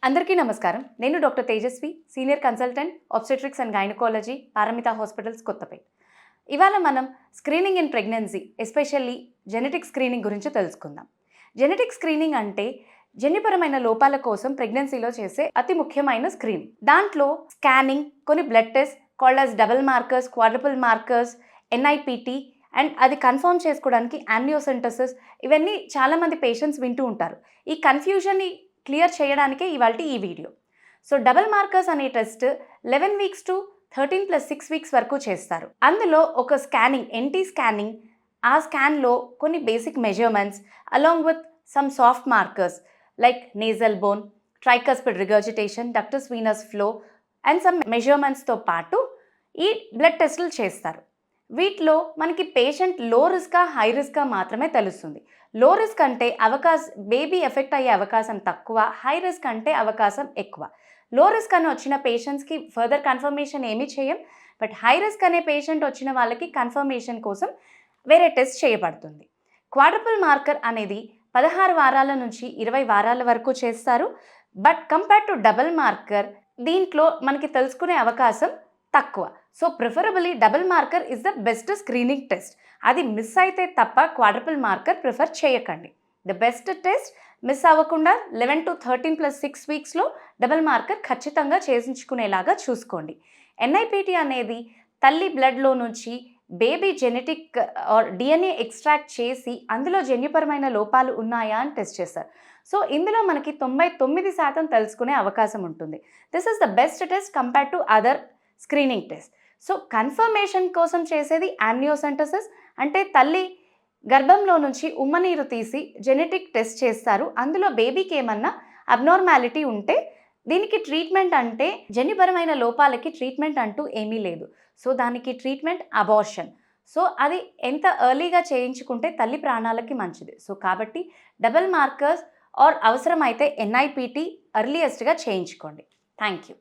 అందరికీ నమస్కారం. నేను doctor Tejaswi, senior consultant obstetrics and gynaecology, Paramita hospitals, Kothapeta. ఇవాళ మనం screening in pregnancy, especially genetic screening గురించి తెలుసుకుందాం. జెనెటిక్ స్క్రీనింగ్ అంటే జన్యుపరమైన లోపాల కోసం ప్రెగ్నెన్సీలో చేసే అతి ముఖ్యమైన స్క్రీన్. దాంట్లో స్కానింగ్, కొన్ని blood test called as double markers, quadruple markers, NIPT and అది కన్ఫర్మ్ చేసుకోవడానికి ఆమ్నియోసెంటసిస్, ఇవన్నీ చాలామంది పేషెంట్స్ వింటూ ఉంటారు. ఈ కన్ఫ్యూజన్ని క్లియర్ చేయడానికే ఇవాళ ఈ వీడియో. సో డబుల్ మార్కర్స్ అనే టెస్ట్ 11 వీక్స్ టు 13+6 వీక్స్ వరకు చేస్తారు. అందులో ఒక స్కానింగ్, ఎన్టీ స్కానింగ్, ఆ స్కాన్లో కొన్ని basic measurements along with some soft markers like nasal bone, tricuspid regurgitation, ductus venosus flow and some మెజర్మెంట్స్తో పాటు ఈ బ్లడ్ టెస్టులు చేస్తారు. వీటిలో మనకి పేషెంట్ లో రిస్కా హై రిస్కా మాత్రమే తెలుస్తుంది. లో రిస్క్ అంటే బేబీ ఎఫెక్ట్ అయ్యే అవకాశం తక్కువ, హై రిస్క్ అంటే అవకాశం ఎక్కువ. లో రిస్క్ అని వచ్చిన పేషెంట్స్కి ఫర్దర్ కన్ఫర్మేషన్ ఏమీ చేయం. బట్ హై రిస్క్ అనే పేషెంట్ వచ్చిన వాళ్ళకి కన్ఫర్మేషన్ కోసం వేరే టెస్ట్ చేయబడుతుంది. క్వాడ్రపుల్ మార్కర్ అనేది 16 వారాల నుంచి 20 వారాల వరకు చేస్తారు. But compare to double marker దీంట్లో మనకి తెలుసుకునే అవకాశం తక్కువ. So preferably double marker is the best screening test. అది మిస్ అయితే తప్ప క్వాడ్రపుల్ మార్కర్ ప్రిఫర్ చేయకండి. ద బెస్ట్ టెస్ట్ మిస్ అవ్వకుండా 11 to 13+6 వీక్స్లో డబుల్ మార్కర్ ఖచ్చితంగా చేయించుకునేలాగా చూసుకోండి. ఎన్ఐపిటి అనేది తల్లి బ్లడ్లో నుంచి baby genetic are DNA extract చేసి అందులో జన్యుపరమైన లోపాలు ఉన్నాయా అని టెస్ట్ చేస్తారు. సో ఇందులో మనకి 99% తెలుసుకునే అవకాశం ఉంటుంది. This is the best test compare to other screening test. So confirmation కోసం చేసేది ఆమ్నియోసెంటసిస్, అంటే తల్లి గర్భంలో నుంచి ఉమ్మనీరు తీసి జెనెటిక్ టెస్ట్ చేస్తారు. అందులో బేబీకి ఏమన్నా అబ్నార్మాలిటీ ఉంటే దీనికి ట్రీట్మెంట్, అంటే జన్యుపరమైన లోపాలకి ట్రీట్మెంట్ అంటూ ఏమీ లేదు. సో దానికి ట్రీట్మెంట్ అబార్షన్. సో అది ఎంత ఎర్లీగా చేయించుకుంటే తల్లి ప్రాణాలకి మంచిది. సో కాబట్టి డబుల్ మార్కర్స్ ఆర్ అవసరమైతే ఎన్ఐపిటి ఎర్లియస్ట్గా చేయించుకోండి. Thank you.